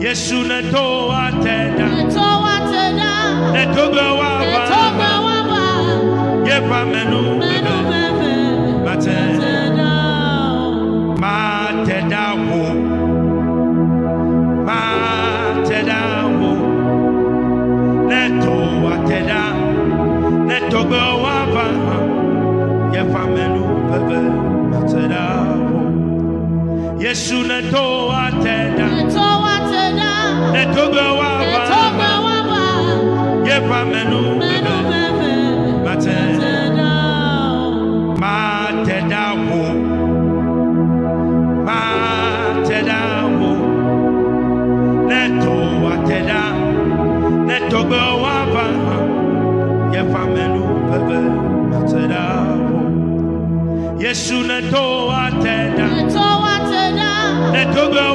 Yesu ne to ateda ne togo wa ye fa menu mateda wo ne to ateda ne togo wa ye fa menu mateda wo Yesu ne to ateda ne togo wa ye fa menu mateda wo ne to ateda ne togo wa ye fa menu mateda wo Yesu ne to ateda ne togo wa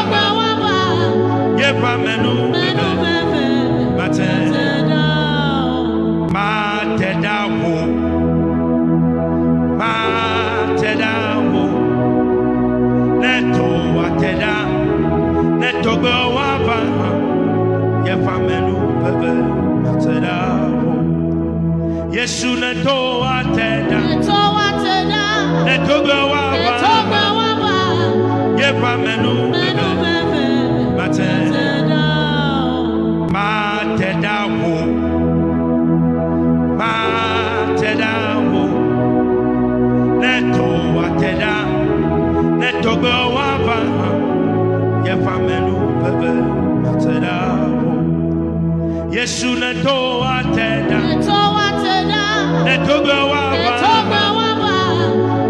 ye fa menu mateda wo ne to ateda ne togo wa ye fa menu mateda wo Yesu ne to ateda ne togo wa ye fa menu mateda wo ne to ateda ne togo wa ye fa menu mateda wo Yesu ne to ateda ne togo wa ye fa menu mateda wo ne to ateda ne togo wa ye fa menu mateda wo Yesu ne to ateda ne togo wa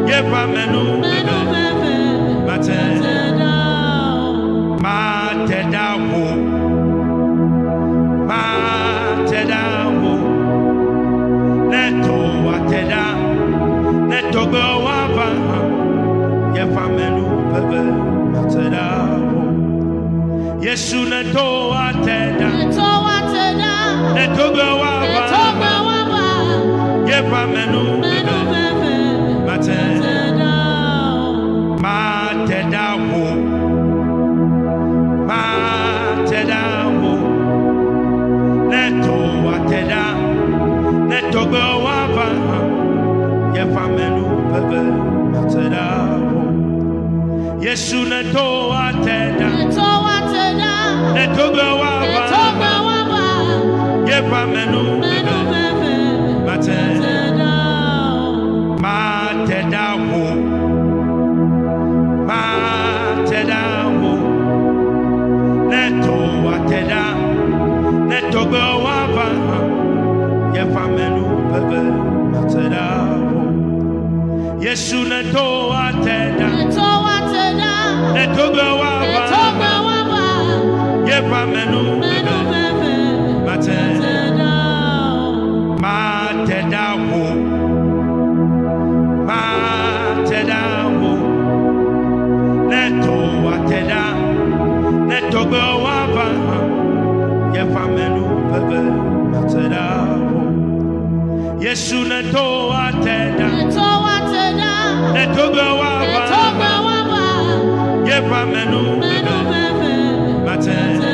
ye fa menu mateda wo ne to ateda ne togo wa ye fa menu mateda wo Yesu ne to ateda ne togo wa ye fa menu mateda wo ne to ateda ne togo wa ye fa menu mateda wo Yesu ne to ateda ne togo wa ye fa menu mateda wo ne to ateda ne togo wa ye fa menu mateda wo Yesu ne to ateda ne togo wa ye fa menu mateda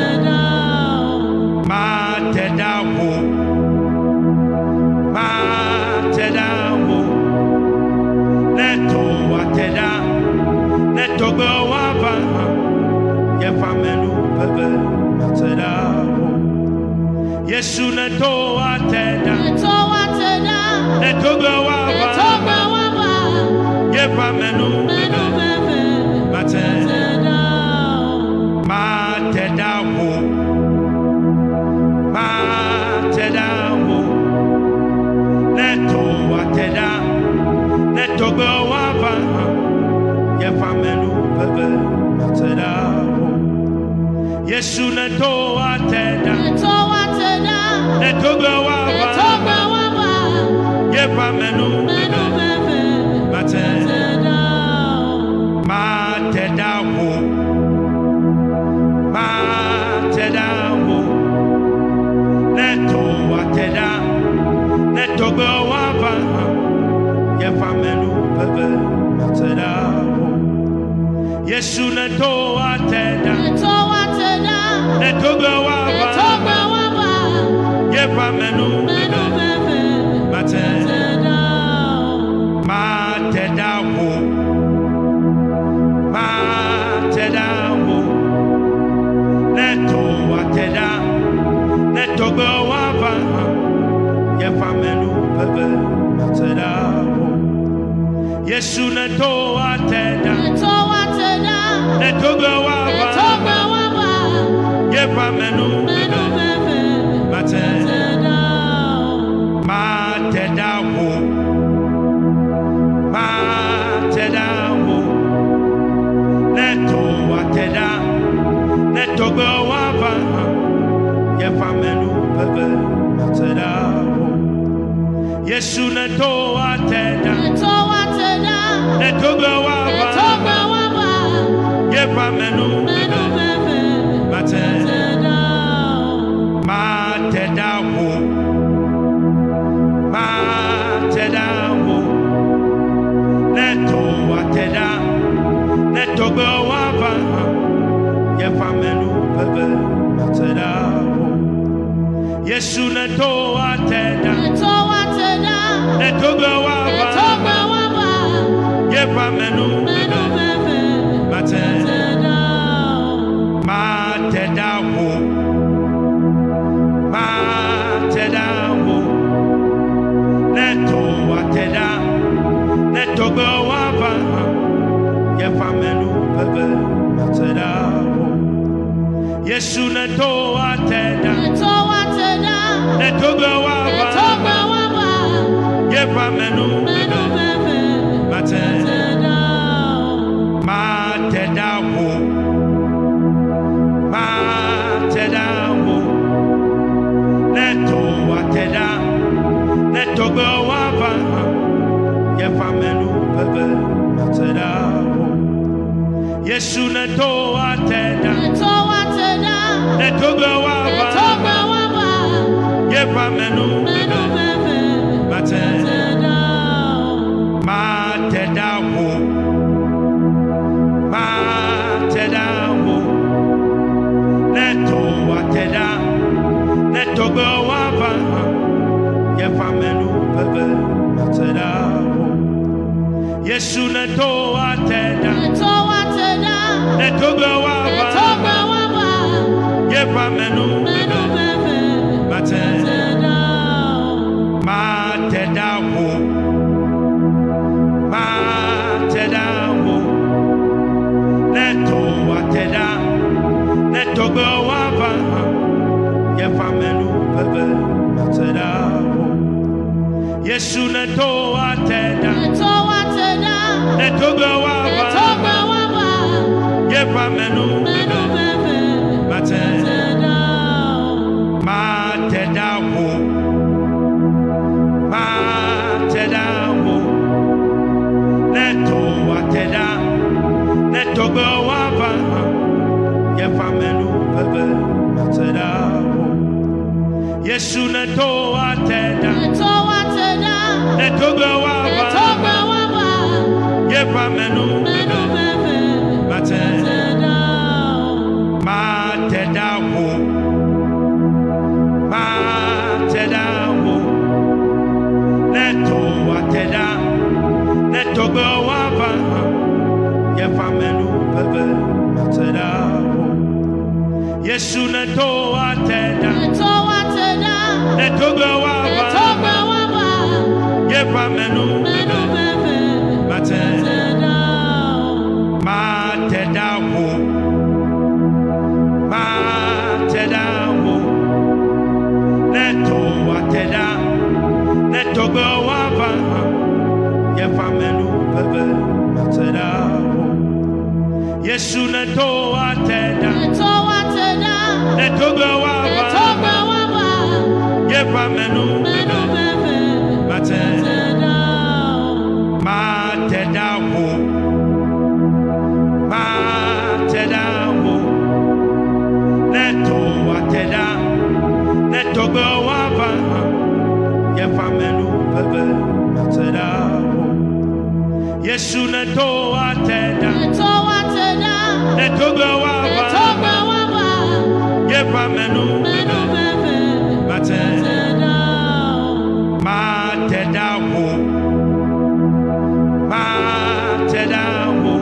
wo ne to ateda ne togo wa ye fa menu mateda wo Yesu ne to ateda ne togo wa ye fa menu mateda wo ne to ateda ne togo wa ye fa menu mateda wo Yesu ne to ateda ne togo wa ye fa menu mateda wo Netogo waba. Yefa menu bebe. Mateda. Mateda wo. Mateda wo. Neto wateda. Netogo waba. Yefa menu bebe. Mateda wo. Yesu neto wateda. Netogo waba. Yefa menu bebe. Mateda. Mateda wo. Mateda wo. Neto wateda. Netogo waba. Yefa menu bebe. Mateda wo. Yesu neto wateda. Netogo waba. Yefa menu bebe. Mateda. Mateda wo. Mateda wo. Neto wateda. Netogo waba. Yefa menu bebe. Mateda wo. Yesu neto wateda. Netogo waba. Yefa menu bebe. Mateda. Mateda wo. Mateda wo. Neto wateda. Netogo waba. Yefa menu bebe. Mateda wo. Yesu neto wateda. Netogo waba. Yefa menu bebe. Mateda. Mateda wo. Mateda wo. Neto wateda. Netogo waba. Yefa menu bebe. Mateda wo. Yesu neto wateda. Netogo waba. Yefa menu bebe. Mateda. Mateda wo. Mateda wo. Neto wateda. Netogo waba. Yefa menu bebe. Mateda wo. Yesu neto wateda. Netogo waba. Yefa menu bebe. Mateda. Mateda wo. Mateda wo. Neto wateda. Netogo waba. Yefa menu bebe. Mateda wo. Yesu neto wateda. Netogo waba. Yefa menu bebe. Mateda. Mateda wo. Mateda wo. Neto wateda. Netogo waba. Yefa menu bebe. Mateda wo. Yesu neto wateda. Netogo waba. Yefa menu bebe. Mateda. Mateda wo. Mateda wo. Neto wateda. Netogo waba. Yefa menu bebe. Mateda wo. Yesu neto wateda. Netogo waba. Yefa menu bebe. Mateda. Mateda wo. Mateda wo. Neto wateda. Netogo waba. Yefa menu bebe. Mateda wo. Yesu neto wateda. Netogo waba. Yefa menu bebe. Mateda. Mateda wo. Mateda wo. Neto wateda. Netogo waba. Yefa menu bebe. Mateda wo. Yesu neto wateda. Netogo waba. menu mate da wo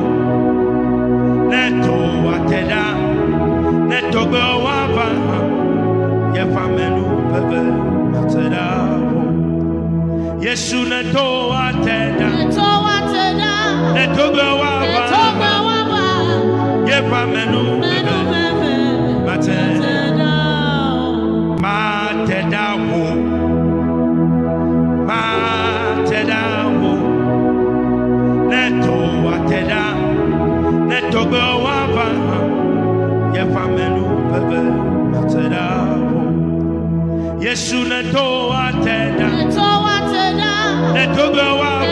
neto ateda neto go wava ye famenu bebe mate da wo Yesu neto ateda neto go wava ye famenu bebe mate da wo neto ateda neto go wava ye famenu bebe mate da wo Yesu neto ateda neto go wava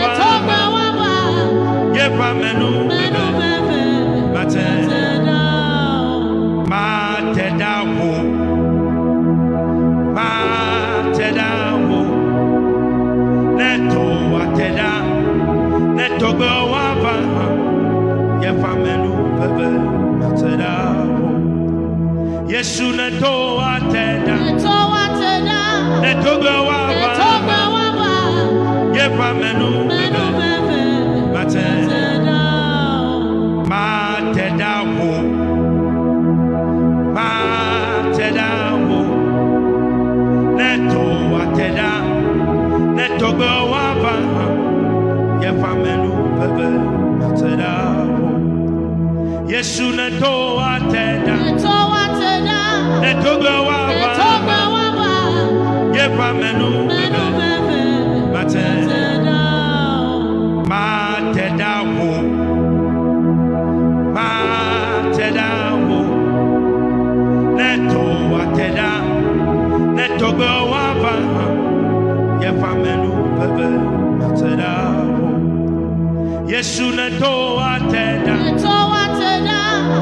ye famenu bebe mate da wo neto ateda neto go wava ye famenu bebe mate da wo Yesu neto ateda neto go wava ye famenu bebe mate da wo neto ateda neto go wava ye famenu bebe mate da wo Yesu neto ateda neto go wava ye famenu bebe mate da wo neto ateda neto go wava ye famenu bebe mate da wo Yesu neto ateda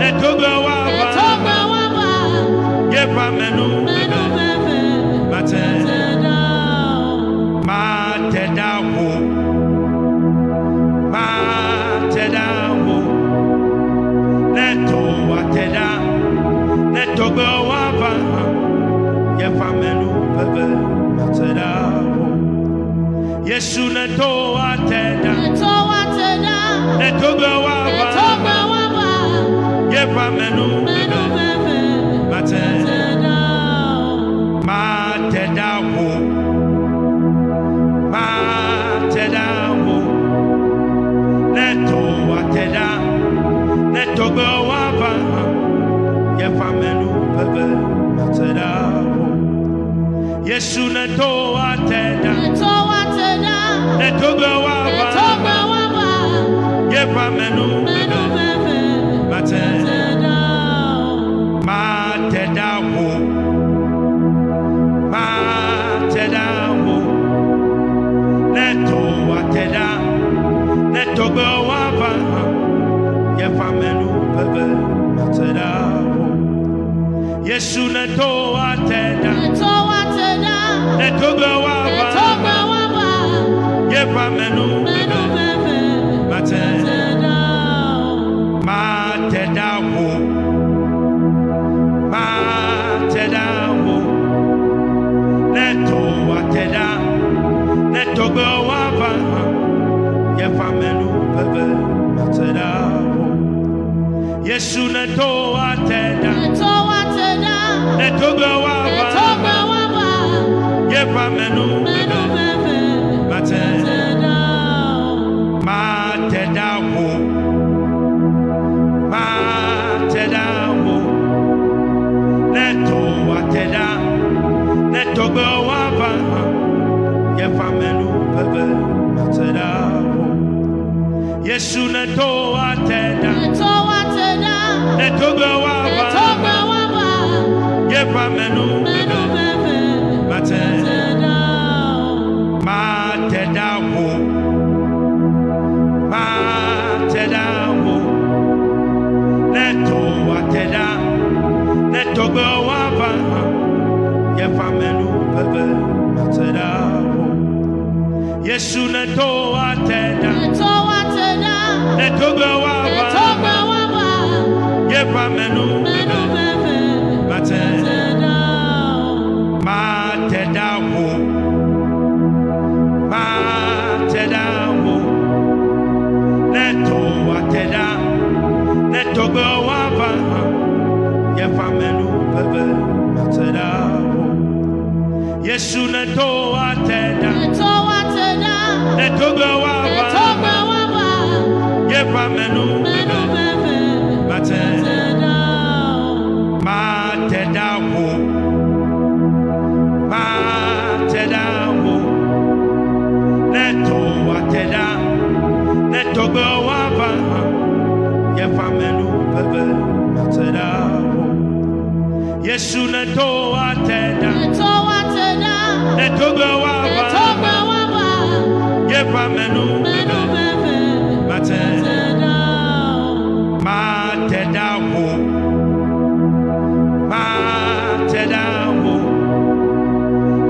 neto go wava ye famenu bebe mate da wo neto ateda neto go wava ye famenu bebe mate da wo Yesu neto ateda neto go wava ye famenu bebe mate da wo neto ateda neto go wava ye famenu bebe mate da wo Yesu neto ateda neto go wava ye famenu bebe mate da wo neto ateda neto go wava ye famenu bebe mate da wo Yesu neto ateda neto go wava ye famenu bebe mate da wo neto ateda neto go wava ye famenu bebe mate da wo Yesu neto ateda neto go wava ye famenu bebe mate da wo neto ateda neto go wava ye famenu bebe mate da wo Yesu neto ateda neto go wava ye famenu bebe mate da wo neto ateda neto go wava ye famenu bebe mate da wo Yesu neto ateda neto go wava ye famenu bebe mate ye famenu bebe mateda wo Yesu ne to ateda ne togo wa ba ye famenu bebe mateda wo ne to ateda ne togo wa ba ye famenu bebe mateda wo Yesu ne to ateda ne togo wa ba ye famenu bebe mateda wo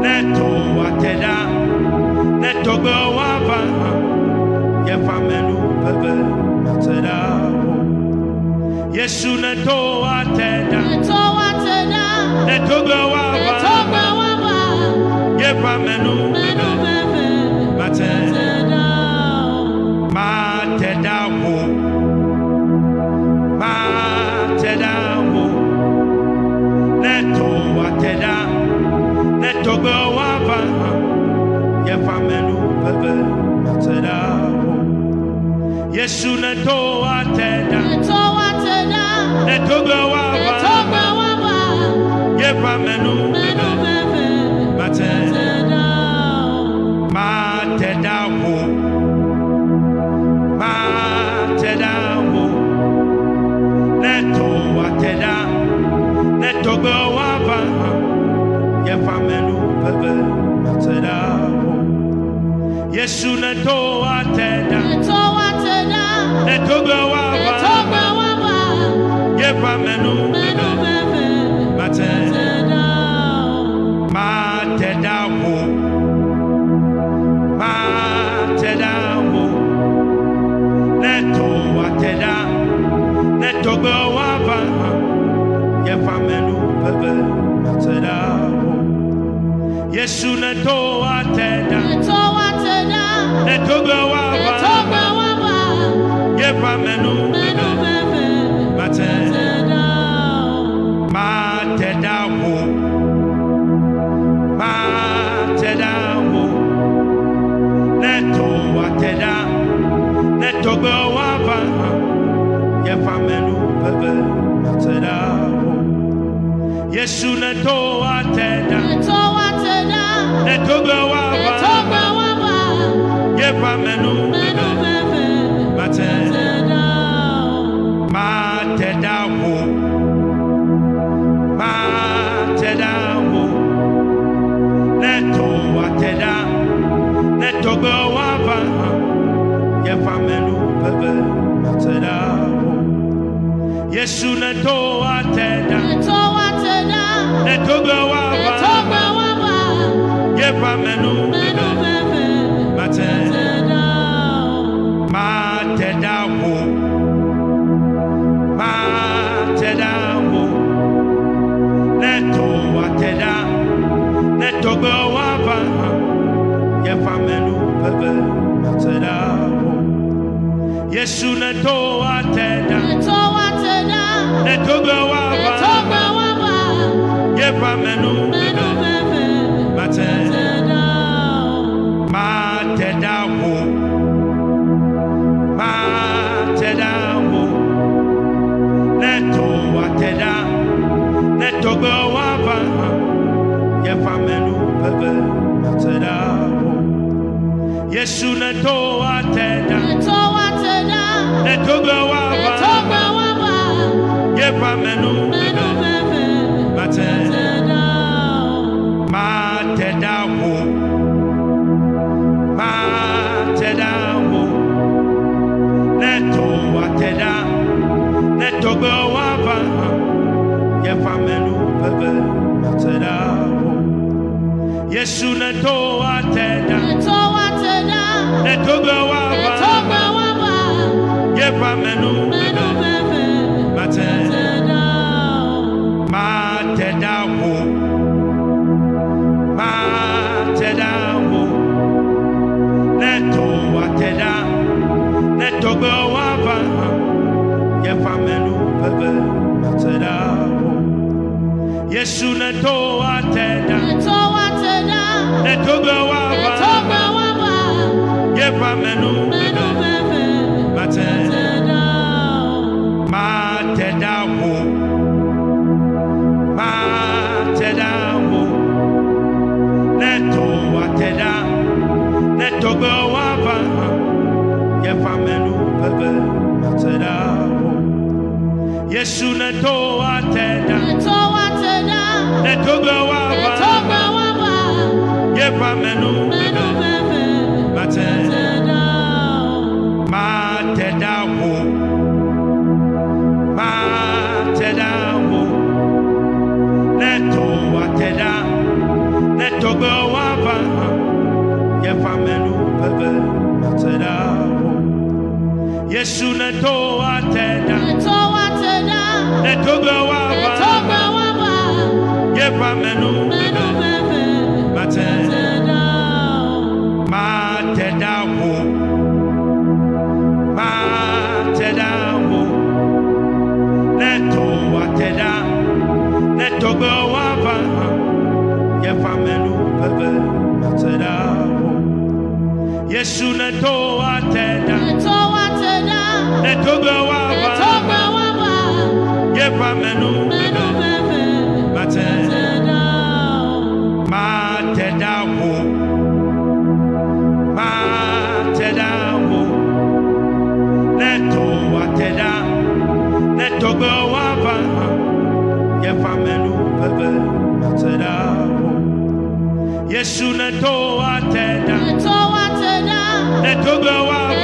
ne to ateda ne togo wa ba ye famenu bebe mateda wo Yesu ne to ateda ne togo wa ba ye famenu bebe mateda wo ne to ateda ne togo wa ba ye famenu bebe mateda wo Yesu ne to ateda ne togo wa ba ye famenu bebe mateda wo ne to ateda ne togo wa ba ye famenu bebe mateda wo Yesu ne to ateda ne togo wa ba ye famenu bebe mateda wo ne to ateda ne togo wa ba ye famenu bebe mateda wo Yesu ne to ateda ne togo wa ba ye famenu bebe mateda wo ne to ateda ne togo wa ba ye famenu bebe mateda wo Yesu ne to ateda ne togo wa ba ye famenu bebe mateda wo ne to ateda ne togo wa ba ye famenu bebe mateda wo Yesu ne to ateda ne togo wa ba ye famenu bebe mateda wo ne to ateda ne togo wa ba ye famenu bebe mateda wo Yesu ne to ateda ne togo wa ba ye famenu bebe mateda wo ne to ateda ne togo wa ba ye famenu bebe mateda wo Yesu ne to ateda ne togo wa ba ye famenu bebe mateda wo ne to ateda ne togo wa ba ye famenu bebe mateda wo Yesu ne to ateda ne togo wa ba ye famenu bebe mateda wo ne to ateda ne togo wa ba ye famenu bebe mateda wo menu mate neto ateda neto go wava ye famenu bebe mateda Yesu neto ateda neto go wava ye famenu bebe mateda neto ateda neto go wava ye famenu bebe mateda Yesu neto ateda neto go wava ye famenu bebe mateda neto ateda neto go wava ye famenu bebe mateda Yesu neto ateda neto go wava ye famenu bebe mateda neto ateda neto go wava ye famenu bebe mateda Yesu neto ateda neto go wava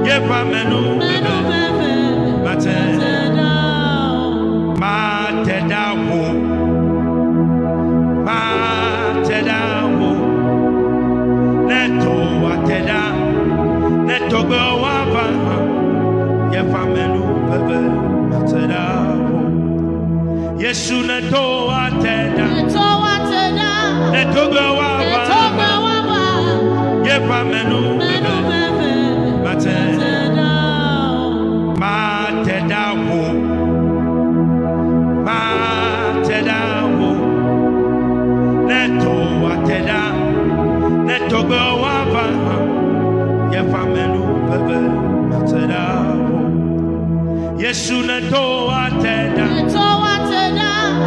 ye famenu bebe mateda neto ateda neto go wava ye famenu bebe mateda Yesu neto ateda neto go wava ye famenu bebe mateda neto ateda neto go wava ye famenu bebe mateda Yesu neto ateda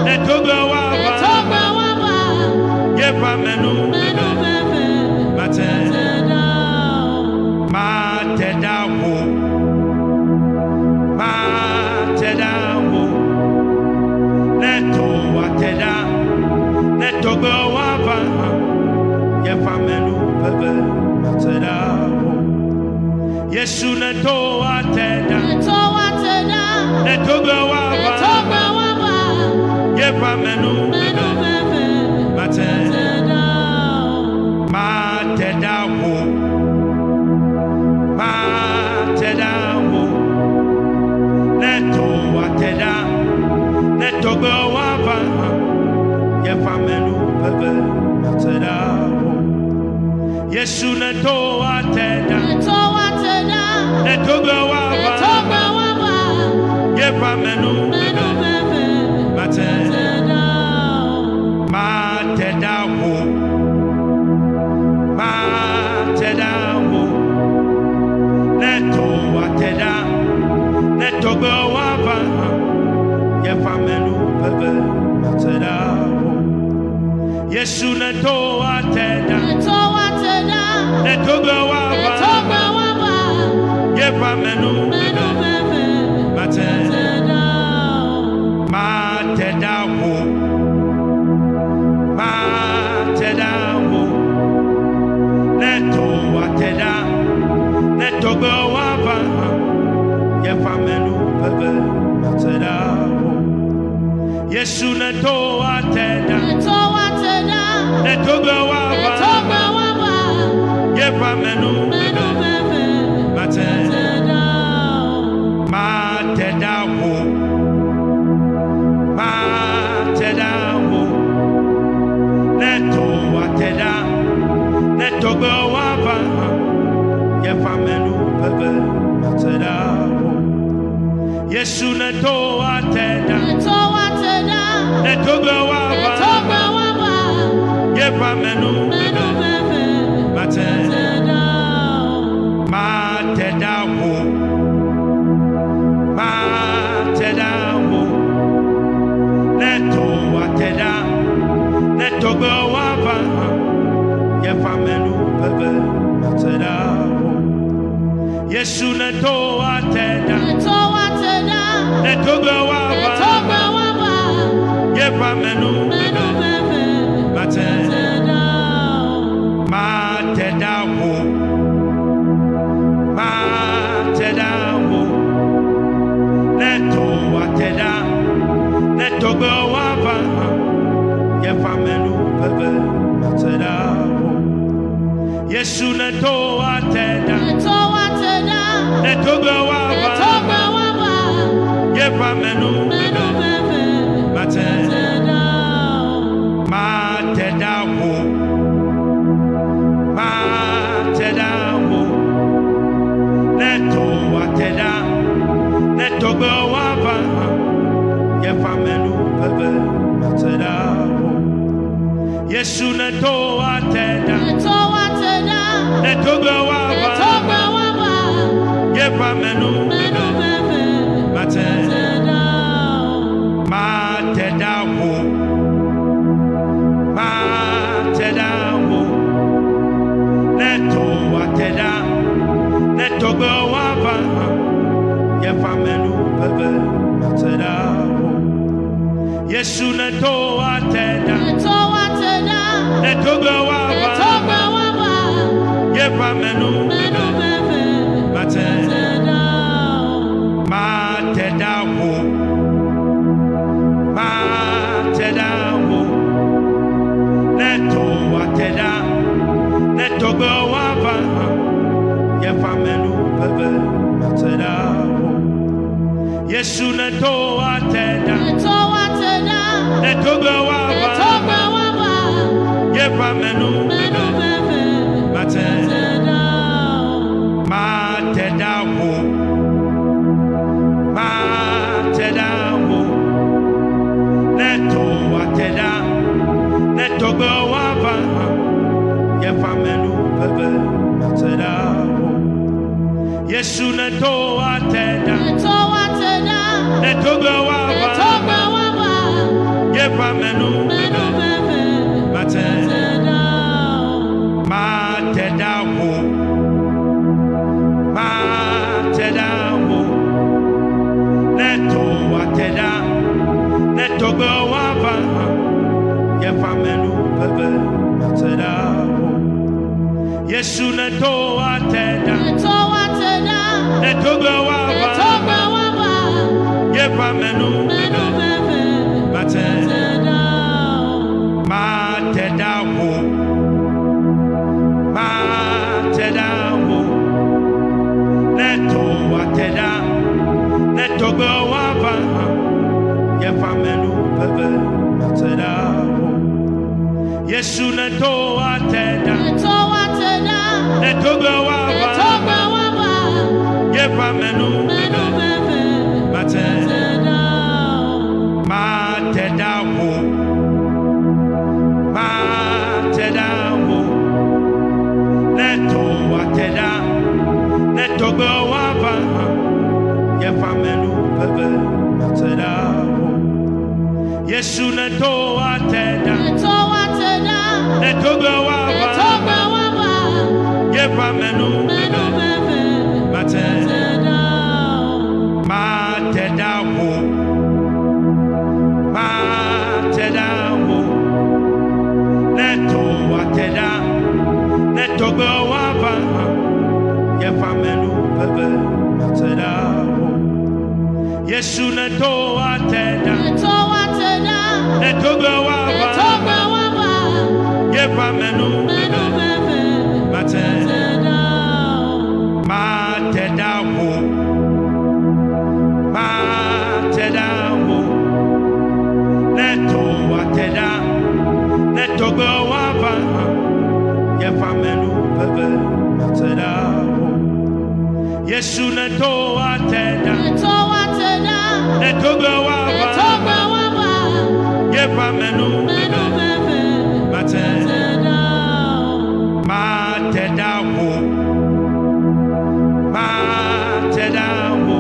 neto go wava ye famenu bebe mateda neto ateda neto go wava ye famenu bebe mateda Yesu neto ateda neto go wava ye famenu bebe mateda neto ateda neto go wava ye famenu bebe mateda Yesu neto ateda neto go wava ye famenu bebe mateda neto ateda neto go wava ye famenu bebe mateda Yesu neto ateda neto go wava ye famenu bebe mateda neto ateda neto go wava ye famenu bebe mateda Yesu neto ateda neto go wava ye famenu bebe mateda neto ateda neto go wava ye famenu bebe mateda Yesu neto ateda neto go wava ye famenu bebe mateda neto wateda netogo wava ye famenu bebe wateda Yesu neto wateda netogo wava ye famenu bebe wateda mateda wo neto wateda netogo wava ye famenu bebe wateda Yesu neto wateda netogo wava ye famenu bebe wateda mateda wo neto wateda netogo wava ye famenu bebe wateda Yesu neto wateda netogo wava ye famenu bebe wateda mateda wo neto wateda netogo wava ye famenu bebe wateda Yesu neto wateda netogo wava ye famenu bebe wateda mateda wo neto wateda netogo wava ye famenu bebe wateda Yesu neto wateda netogo wava ye famenu bebe wateda mateda wo neto wateda netogo wava ye famenu bebe wateda Yesu neto wateda netogo wava ye famenu bebe wateda mateda wo neto wateda netogo wava ye famenu bebe wateda Yesu neto wateda netogo wava ye famenu bebe wateda mateda wo neto wateda netogo wava ye famenu bebe wateda Yesu neto wateda netogo wava ye famenu bebe wateda mateda wo neto wateda netogo wava ye famenu bebe wateda Yesu neto wateda netogo wava ye famenu bebe wateda mateda wo neto wateda netogo wava ye famenu bebe wateda Yesu neto wateda netogo wava ye famenu bebe wateda mateda wo neto wateda netogo wava ye famenu bebe wateda Yesu neto wateda netogo wava ye famenu bebe wateda mateda wo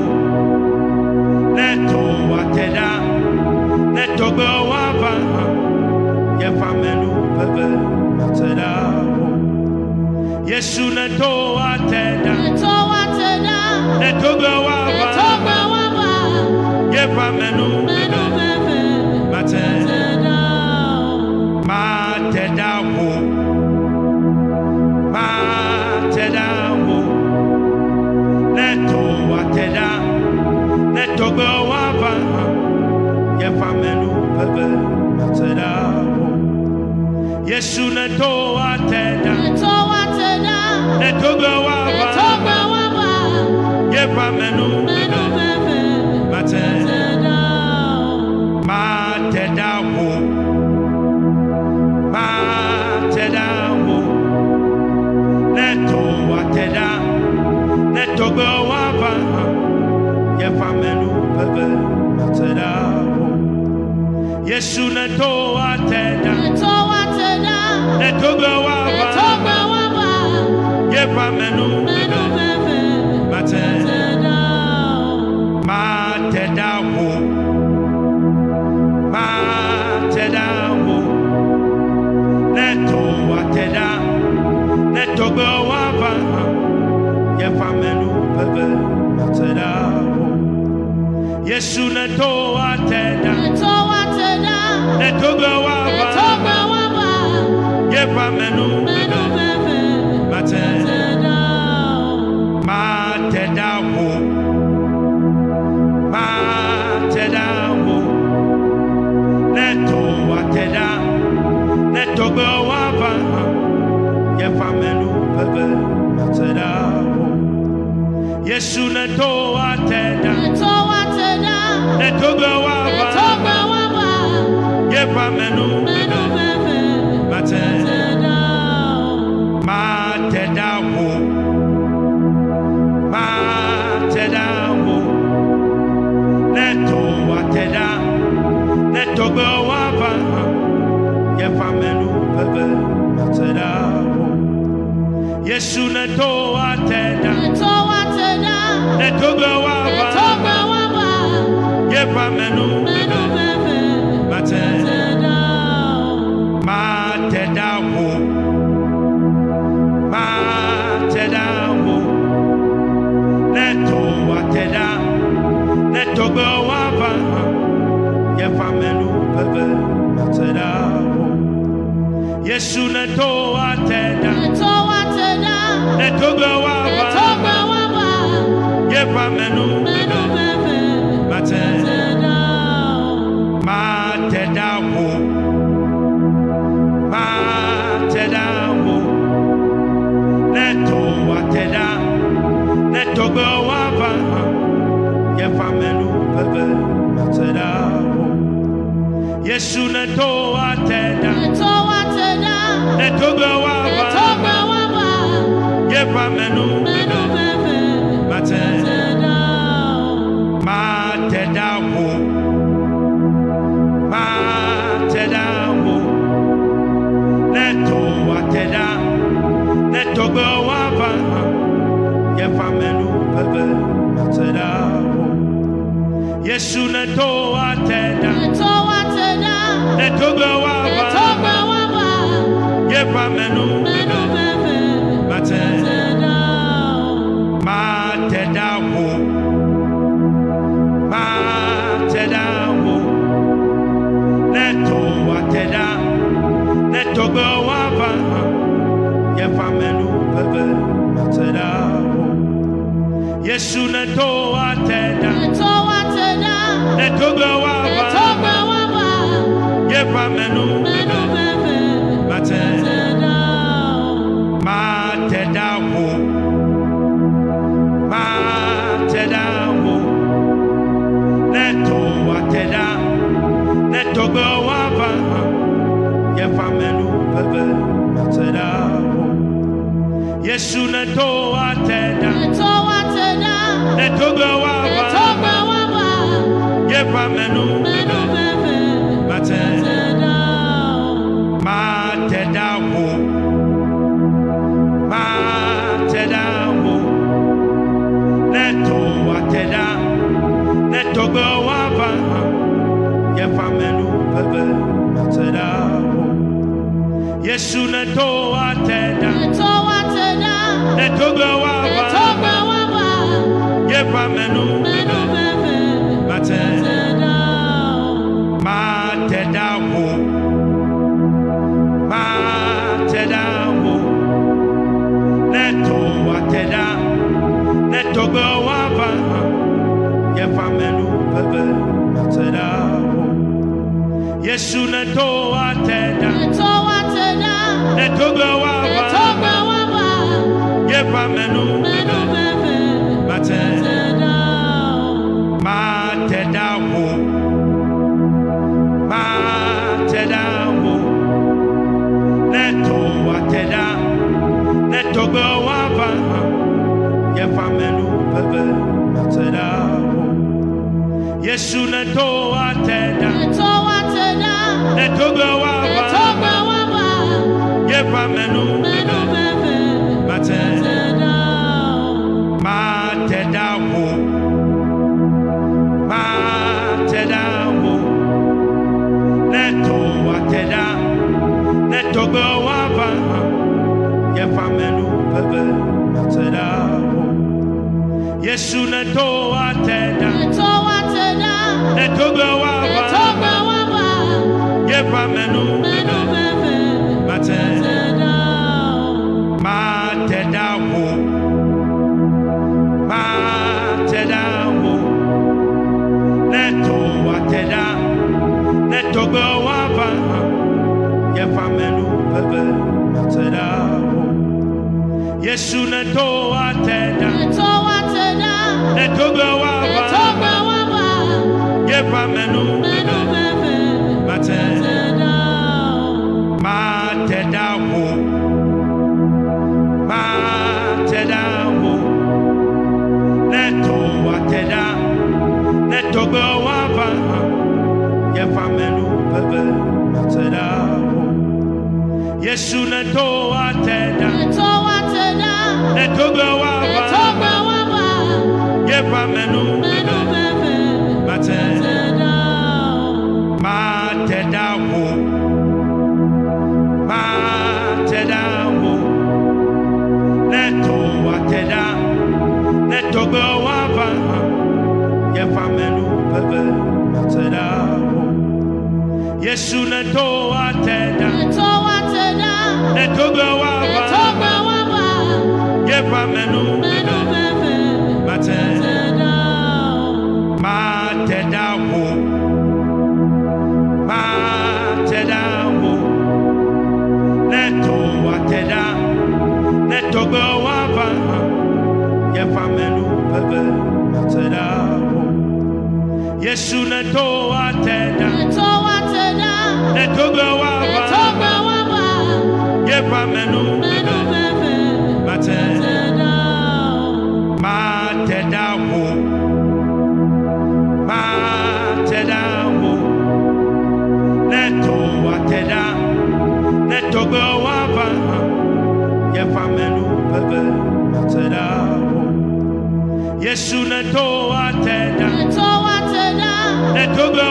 neto wateda netogo wava Yefamenu bebe ateda ho. Yesu neto ateda. Neto ateda. Neto gawaba. Neto gawaba. Yefamenu bebe ateda. Mateda ho. Mateda ho. Neto ateda. Neto gawaba. Yefamenu bebe ateda ho. Yesu neto ateda. Neto ateda. Neto gawaba. Neto gawaba. Yefamenu bebe ateda. Mateda ho. Mateda ho. Neto ateda. Neto gawaba. Yefamenu bebe ateda ho. Yesu neto ateda. Neto ateda. Neto gawaba. Neto gawaba. Yefamenu bebe ateda. Mateda ho. Mateda ho. Neto ateda. Neto gawaba. Yefamenu bebe ateda ho. Yesu neto ateda. Neto ateda. Neto gawaba. Neto gawaba. Yefamenu bebe ateda. Mateda ho. Mateda ho. Neto ateda. Neto gawaba. Yefamenu bebe ateda ho. Yesu neto ateda. Neto ateda. Neto gawaba. Neto gawaba. Yefamenu bebe ateda. Mateda ho. Mateda ho. Neto ateda. Neto gawaba. Yefamenu bebe ateda ho. Yesu neto ateda. Neto ateda. Neto gawaba. Neto gawaba. Yefamenu bebe ateda. Mateda ho. Mateda ho. Neto ateda. Neto gawaba. Yefamenu bebe ateda ho. Yesu neto ateda. Neto ateda. Neto gawaba. Neto gawaba. Yefamenu bebe ateda. Mateda ho. Mateda ho. Neto ateda. Neto gawaba. Yefamenu bebe ateda ho. Yesu neto ateda. Neto ateda. Neto gawaba. Neto gawaba. Yefamenu bebe ateda. Mateda ho. Mateda ho. Neto ateda. Neto gawaba. Yefamenu bebe ateda ho. Yesu neto ateda. Neto ateda. Neto gawaba. Neto gawaba. Yefamenu bebe ateda. Mateda ho. Mateda ho. Neto ateda. Neto gawaba. Yefamenu bebe ateda ho. Yesu neto ateda. Neto ateda. Neto gawaba. Neto gawaba. Yefamenu bebe ateda. Mateda ho. Mateda ho. Neto ateda. Neto gawaba. Yefamenu bebe ateda ho. Yesu neto ateda. Neto ateda. Neto gawaba. Neto gawaba. Yefamenu bebe ateda. Mateda ho. Mateda ho. Neto ateda. Neto gawaba. Yefamenu bebe ateda ho. Yesu neto ateda. Neto ateda. Neto gwa Neto gwa. Yefa menu. Menu bebe. Mateda. Mateda wo. Mateda wo. Neto ateda. Neto gwa Yefa menu bebe. Mateda wo. Yesu neto ateda. Neto ateda. Neto gwa Yefa menu. Menu bebe. Mateda. Mateda wo. Mateda wo. Neto ateda. Neto gwa Yefa menu bebe. Mateda wo. Yesu neto ateda. Neto ateda. Neto gwa Yefa menu. Menu bebe. Mateda. Mateda wo. Mateda wo. Neto ateda. Neto gwa Yefa menu bebe. Mateda wo. Yesu neto ateda. Neto ateda. Neto gwa Yefa menu. Menu bebe. Mateda. Mateda wo. Mateda wo. Neto ateda. Neto gwa Yefa menu bebe. Mateda wo. Yesu neto ateda. Neto ateda. Neto gwa Yefa menu. Menu bebe. Mateda. Mateda wo. Mateda wo. Neto ateda. Neto gwa Yefa menu bebe. Mateda wo. Yesu neto ateda. Neto ateda. Neto gwa Yefa menu. Menu bebe. Mateda. Mateda wo. Mateda wo. Neto ateda. Neto gwa Yefa menu bebe. Mateda wo. Yesu neto ateda. Neto ateda. Neto gwa Yefa menu. Menu bebe. Mateda. Mateda wo. Mateda wo. Neto ateda. Neto gwa Yefa menu bebe. Mateda wo. Yesu neto ateda. Neto ateda. Neto gwa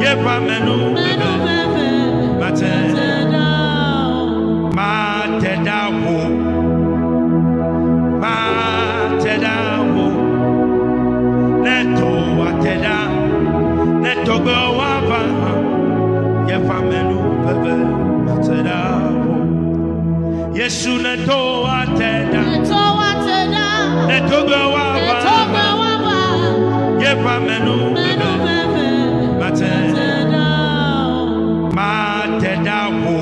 Yefa menu. Menu bebe. Mateda. Mateda wo. Mateda wo. Neto ateda. Neto gwa Yefa menu bebe. Mateda wo. Yesu neto ateda. Neto ateda. Neto gwa Yefa menu. Menu bebe. Mateda. Mateda wo.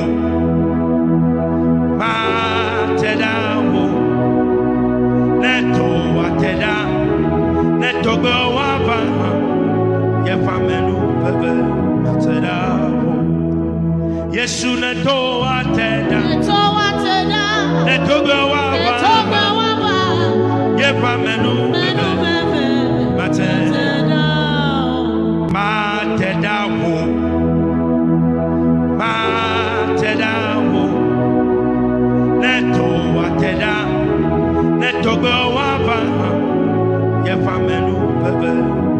Mateda wo. Neto ateda. Neto gwa Yefa menu bebe. Mateda wo. Yesu neto ateda. Neto ateda. Neto gwa Yefa menu. Menu bebe. Mateda. Mateda wo. Mateda wo. Neto ateda. Neto gwa Yefa menu bebe.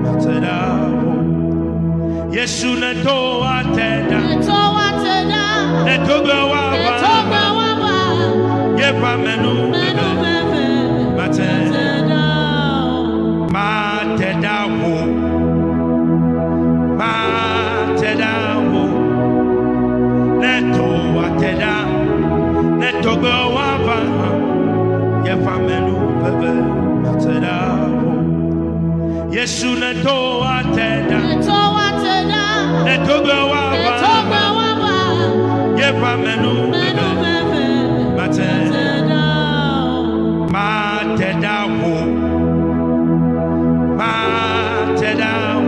Mateda wo. Yesu neto ateda. Neto ateda. Neto gwa Yefa menu. Menu bebe. Mateda. Mateda wo. Mateda wo. Neto ateda. Neto gwa Yefa menu bebe. Mateda wo. Yesu neto ateda. Neto ateda. menu mate ma teda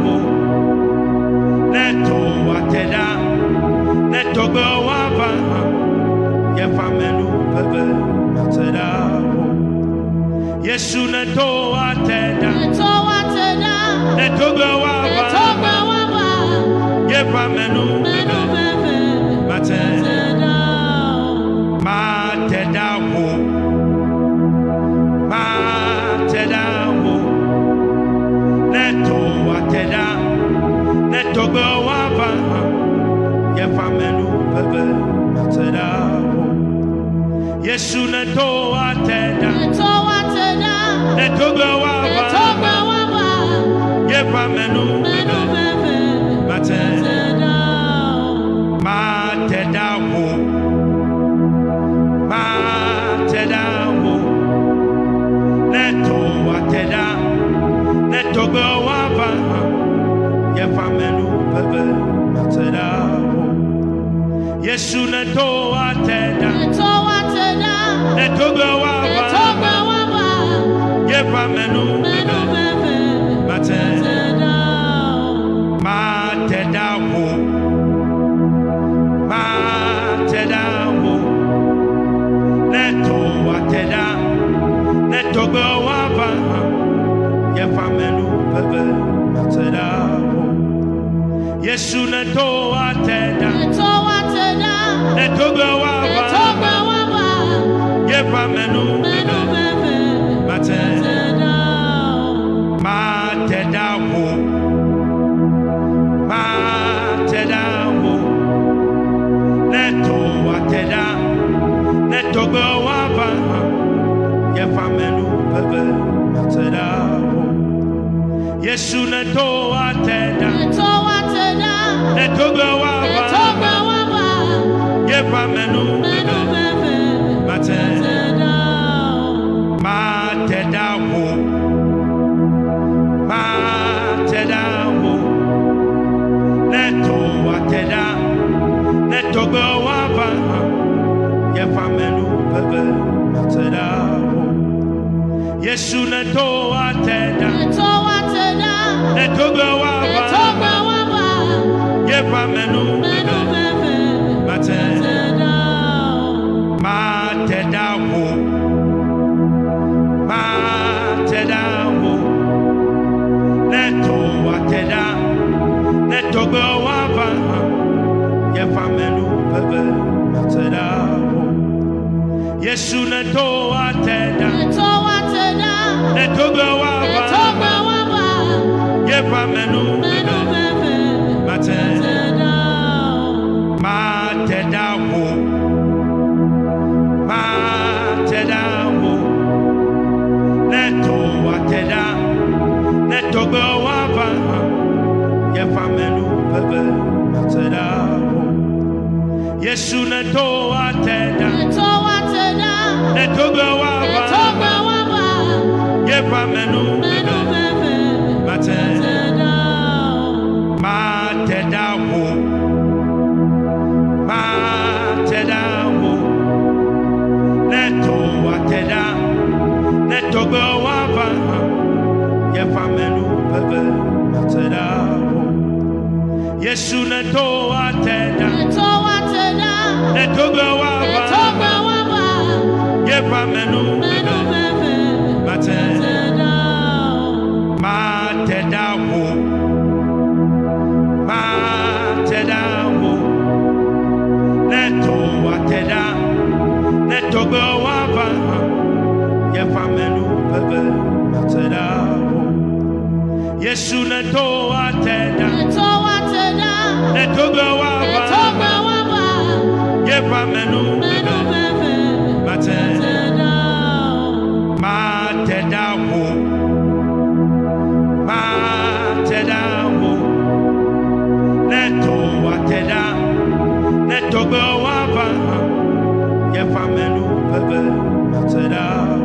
wo neto ateda neto go wava ye fa menu bebe mateda wo Yesu neto ateda neto go wava ye fa menu bebe mateda ma teda wo neto ateda neto go wava ye fa menu bebe mateda wo Yesu neto ateda neto go wava ye fa menu bebe mateda wo neto ateda neto go wava ye fa menu bebe mateda wo Yesu neto ateda neto go wava ye fa menu bebe mateda wo neto ateda neto go wava ye fa menu bebe mateda wo Yesu neto ateda neto go wava ye fa menu bebe mateda wo neto ateda neto go wava ye fa menu bebe mateda wo Yesu neto ateda neto go wava ye fa menu bebe mateda wo neto ateda neto go wava ye fa menu bebe mateda wo Yesu neto ateda neto go wava ye fa menu bebe mateda wo neto ateda neto go wava ye fa menu bebe mateda wo Yesu neto ateda neto go wava ye fa menu bebe mateda wo neto ateda neto go wava ye fa menu bebe mateda wo Yesu neto ateda neto go wava ye fa menu bebe mateda wo neto ateda neto go wava ye fa menu bebe mateda wo Yesu neto ateda neto go wava ye fa menu bebe mateda wo neto ateda neto go wava ye fa menu bebe mateda wo Yesu neto ateda neto go wava ye fa menu bebe mateda wo neto ateda neto go wava ye fa menu bebe mateda wo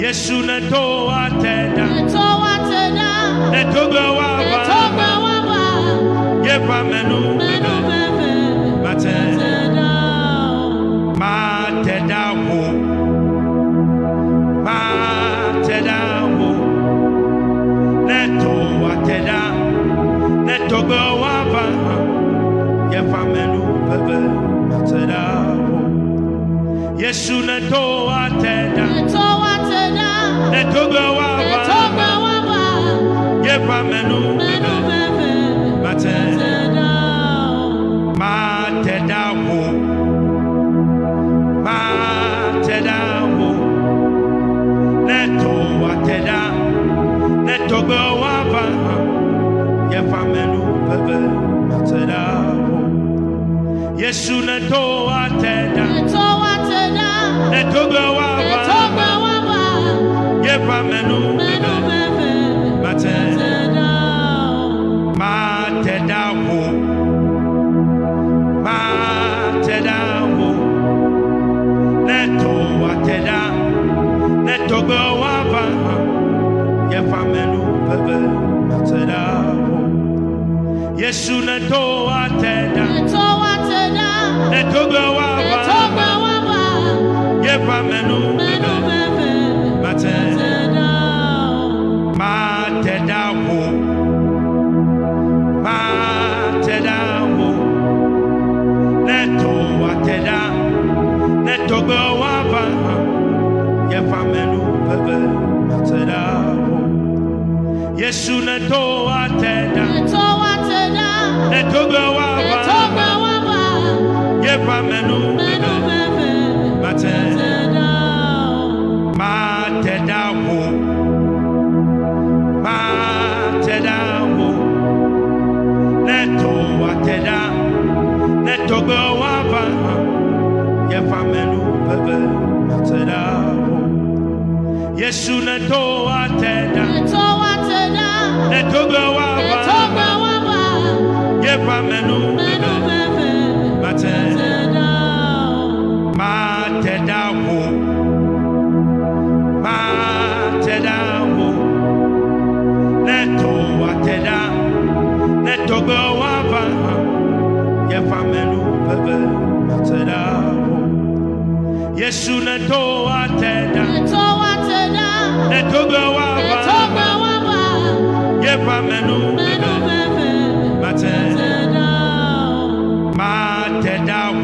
Yesu neto ateda neto go wava ye fa menu bebe mateda togo wava ye famenu bebe mateda Yesu ne to ateda ne togo wava ye famenu bebe mateda wo ne to ateda ne togo wava ye famenu bebe mateda Yesu ne to ateda ne togo wava ye famenu bebe mateda wo ne to ateda ne togo wava ye famenu bebe mateda Yesu ne to ateda ne togo wava ye famenu bebe mateda wo ne to ateda ne togo wava ye famenu bebe mateda Yesu ne to ateda ne togo wava ye famenu bebe mateda wo ne to ateda ne togo wava ye famenu bebe mateda Yesu ne to ateda ne togo wava ye famenu bebe mateda wo ne to ateda ne togo wava ye famenu bebe mateda Yesu ne to ateda ne togo wava ye famenu bebe mateda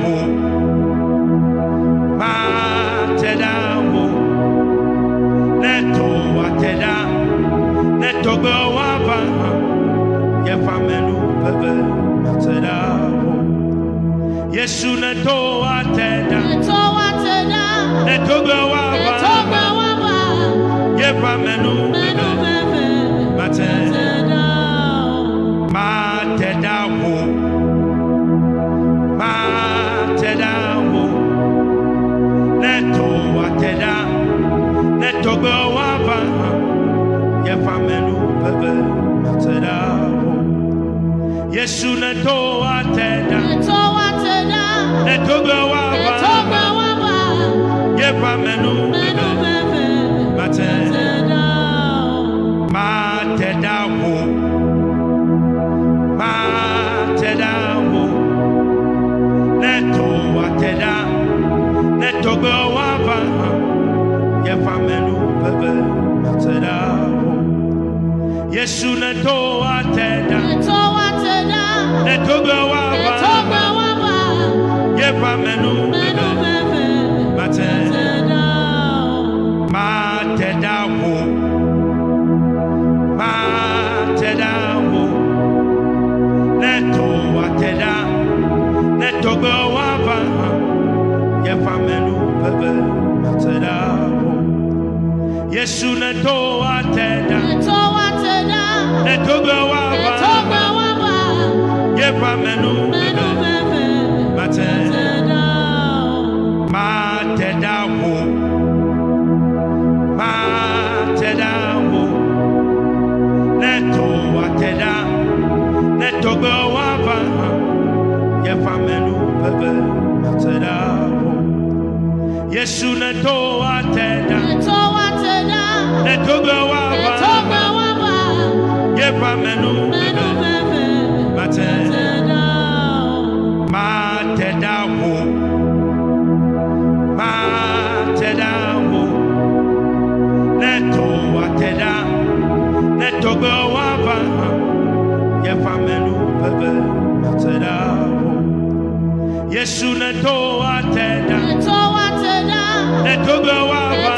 wo ne to ateda ne togo wava ye famenu bebe mateda Yesu ne to ateda ne togo wava ye famenu bebe mateda wo ne to ateda ne togo wava ye famenu bebe mateda Yesu ne to ateda ne togo wava ye famenu bebe mateda wo ne to ateda ne togo wava ye famenu bebe mateda Yesu ne to ateda ne togo wava ye famenu bebe mateda wo ne to ateda ne togo wava ye famenu bebe mateda Yesu ne to ateda ne togo wava ye famenu bebe mateda wo ne to ateda ne togo wava ye famenu bebe mateda Yesu ne to ateda ne togo wava ye famenu bebe mateda wo ne to ateda ne togo wava ye Yefamenu bebe mateda. Yesu neto ateda. Netogo waba.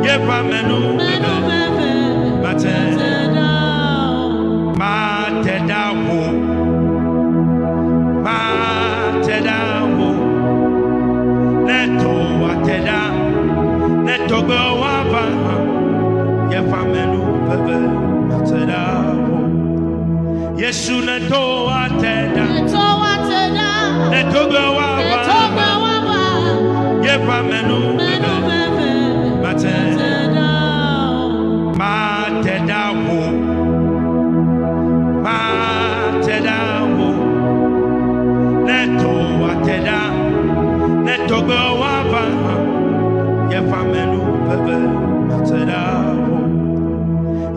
Yefamenu bebe mateda. Mateda wo. Mateda wo. Neto ateda. Netogo waba. Yefamenu bebe mateda. Yesu neto ateda. Netogo waba. Yefamenu bebe mateda. Mateda wo. Mateda wo. Neto ateda. Netogo waba. Yefamenu bebe mateda.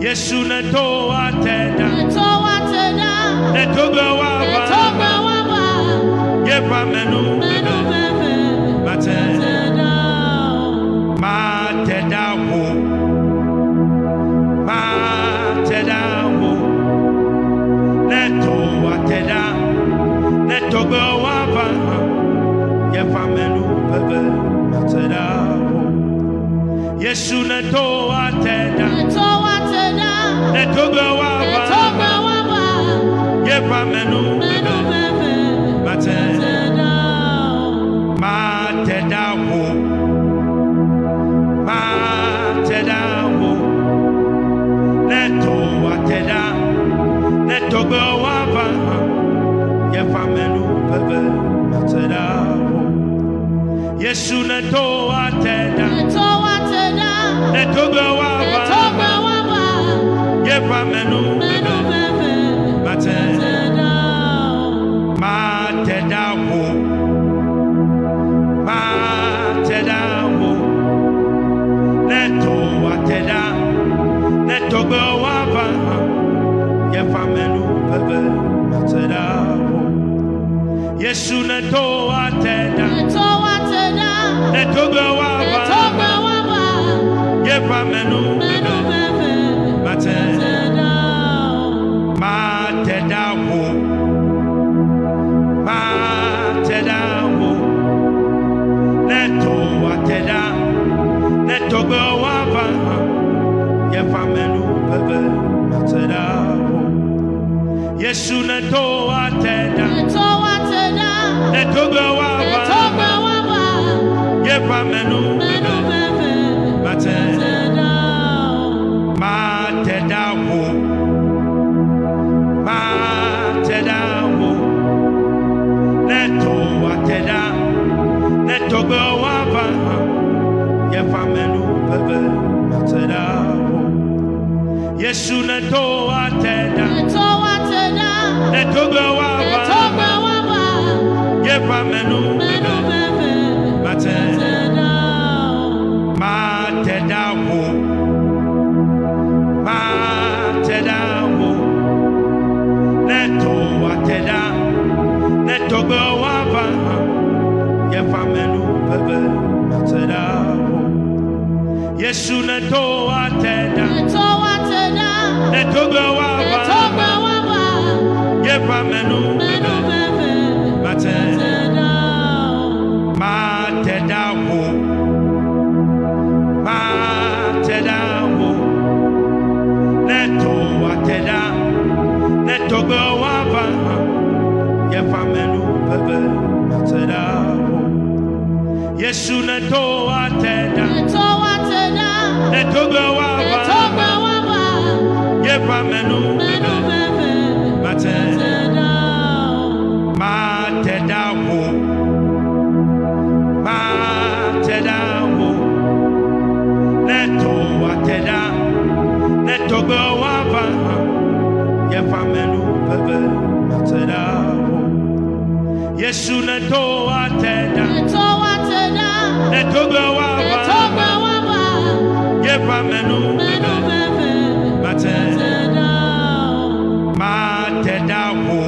Yesu neto ateda. Netogo waba. Yefamenu bebe mateda. Mateda wo. Mateda wo. Neto ateda. Netogo waba. Yefamenu bebe mateda. Yesu neto ateda. Netogo waba. Yefamenu bebe mateda. Mateda wo. Mateda wo. Neto ateda. Netogo waba. Yefamenu bebe mateda. Yesu neto ateda. Netogo waba. Yefamenu bebe mateda. Mateda wo. Mateda wo. Neto ateda. Netogo waba. Yefamenu bebe mateda. Yesu neto ateda. Netogo waba. Yefamenu bebe mateda. Mateda wo. Mateda wo. Neto ateda. Netogo waba. Yefamenu bebe mateda. Yesu neto ateda. Netogo waba. Yefamenu bebe mateda. Mateda wo. Mateda wo. Neto ateda. Netogo waba. Yefamenu bebe mateda. Yesu neto ateda. Netogo waba. Yefamenu bebe mateda. Mateda wo. Mateda wo. Neto ateda. Netogo waba. Yefamenu bebe mateda. Yesu neto ateda. Netogo waba. Yefamenu bebe mateda. Mateda wo. Mateda wo. Neto ateda. Netogo waba. Yefamenu bebe mateda. Yesu neto ateda. Netogo waba. Yefamenu bebe mateda. Mateda wo. Mateda wo. Neto ateda. Netogo waba. Yefamenu bebe mateda. Yesu neto ateda. Netogo waba. Yefamenu bebe mateda. Mateda wo.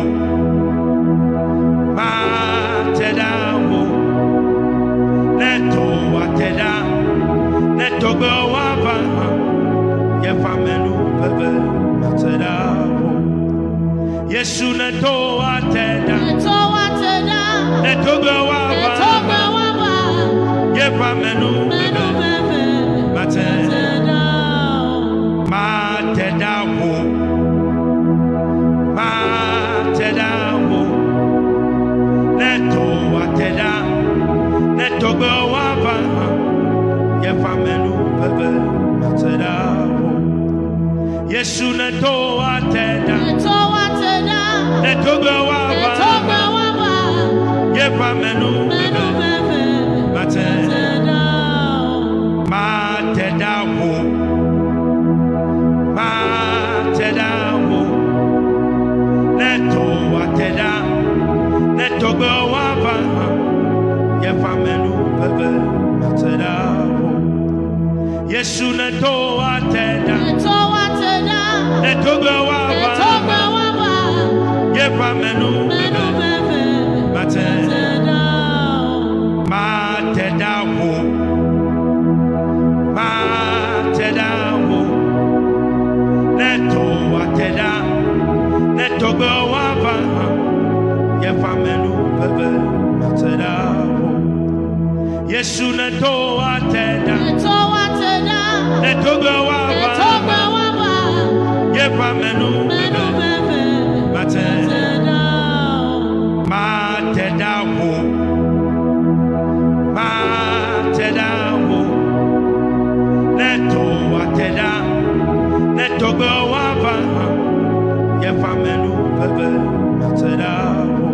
Mateda wo. Neto ateda. Netogo waba. Yefamenu bebe mateda. Yesu ne to ateda. To ateda. Ne togo waba. To waba. Ye pa menu. Menu bebe. Ateda. Ma teda wo. Ma teda wo. Ne to ateda. Ne togo waba. Ye pa menu bebe. Ateda wo. Yesu ne to ateda. To ateda. Ne togo waba. To waba. Ye pa menu bebe. Ateda. Ma teda wo. Ma teda wo. Ne to ateda. Ne togo waba. Ye pa menu bebe. Ateda wo. Yesu ne to ateda. To ateda. Ne togo waba. To waba. Ye pa menu bebe. Ateda. Ma teda wo. Ma teda wo. Ne to ateda. Ne togo waba. Ye pa menu bebe. Ateda wo. Yesu ne to ateda. To ateda. Ne togo waba. To waba. Ye pa menu bebe. Ateda. Ma teda wo. Ma teda wo. Ne to ateda. Ne togo waba. Ye pa menu bebe. Ateda wo.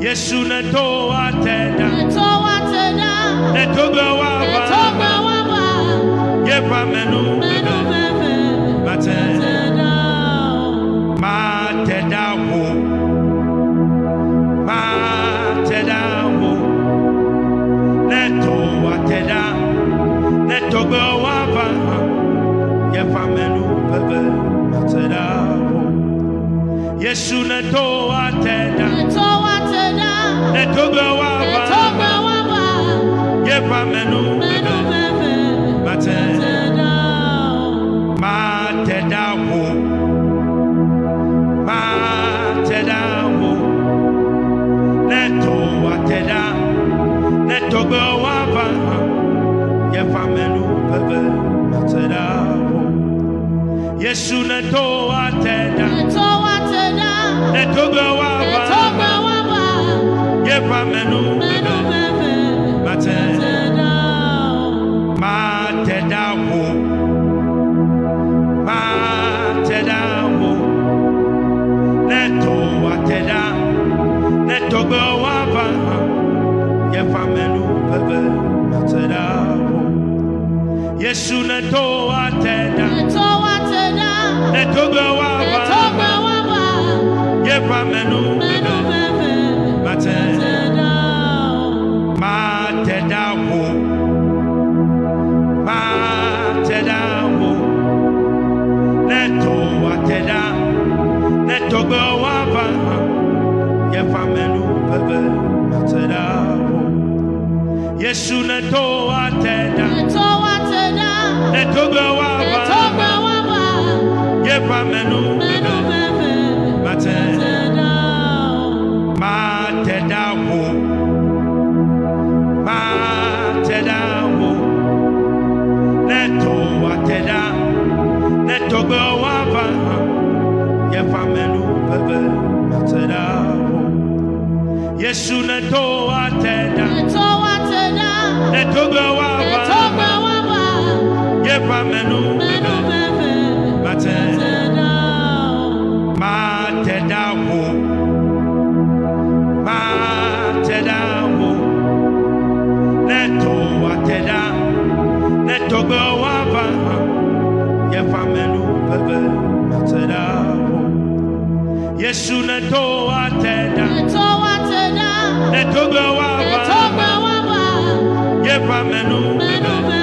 Yesu ne to ateda. To ateda. Ne togo waba. To waba. Ye pa menu bebe. Ateda. Ma teda wo. Ma teda wo. Ne to ateda. Ne togo waba. Ye pa menu bebe. Ateda wo. Yesu ne to ateda. To ateda. Ne togo waba. To waba. Ye pa menu bebe. Ateda. Ma teda wo. Ma teda wo. Ne to ateda. Ne togo waba. Ye pa menu bebe. Ateda wo. Yesu ne to ateda. To ateda. Ne togo waba. To waba. Ye pa menu bebe. Ateda. Ma teda wo. Ma teda wo. Ne to ateda. Ne togo waba. Ye pa menu bebe. Ateda wo. Yesu ne to ateda. To ateda. Ne togo waba. To waba. Ye pa menu bebe. Ateda. Ma teda wo. Ma teda wo. Ne to ateda. Ne togo waba. Ye pa menu bebe. Ateda wo. Yesu ne to ateda. To ateda. Ne togo waba. To waba. Ye pa menu bebe. Ateda. Ma teda wo. Ma teda wo. Ne to ateda. Ne togo waba. Ye pa menu bebe. Ateda wo. Yesu ne to ateda. To ateda. Ne togo waba. To waba. Ye pa menu bebe. Ateda. Ma teda wo. Ma teda wo. Ne to ateda. Ne togo waba. Ye pa menu bebe. Ateda wo. Yesu ne to ateda. To ateda. Ne togo waba. To waba. Ye pa menu bebe.